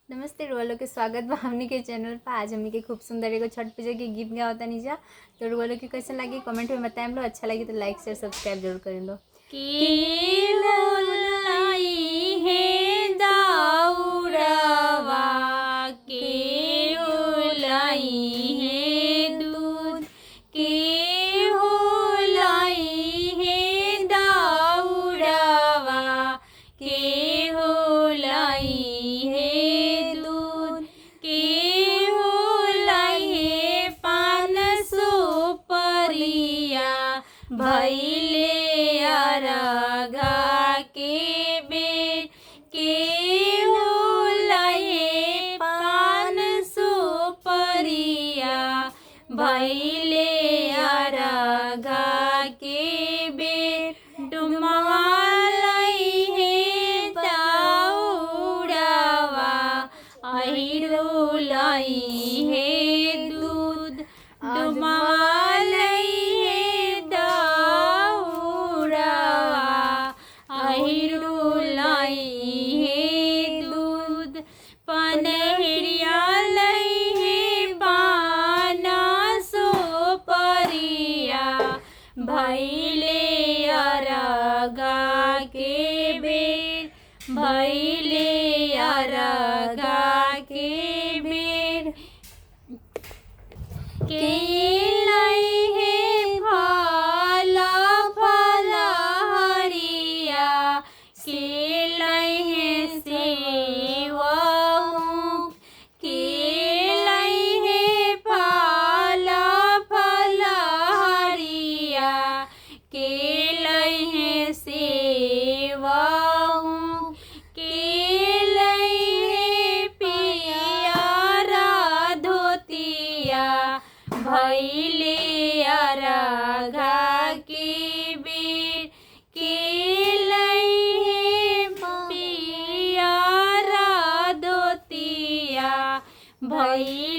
नमस्ते रुआ के स्वागत बा हमनी के चैनल पर। आज हमनी के खूब सुंदर एगो छठ पूजा के गीत गावता निजा। तो रुआ के कैसे लगी कमेंट में बताएं लो। अच्छा लगी तो लाइक शेयर सब्सक्राइब जरूर करें लो। भैले अरघा के बेर के होलहे पान सुपरिया। भैले अरघा के बेर डुमवा लइहे दौड़वा। अहिरो लइहे दूध डुमवा पनहरिया लइहे पाना सुपरिया। भैले अरघा के बेर भैले अरघा के बेर के लइहे फल फल हरिया। के लइहे सेवा भैले अरघा के बेर के लइहे पियरा धोतिया। भैले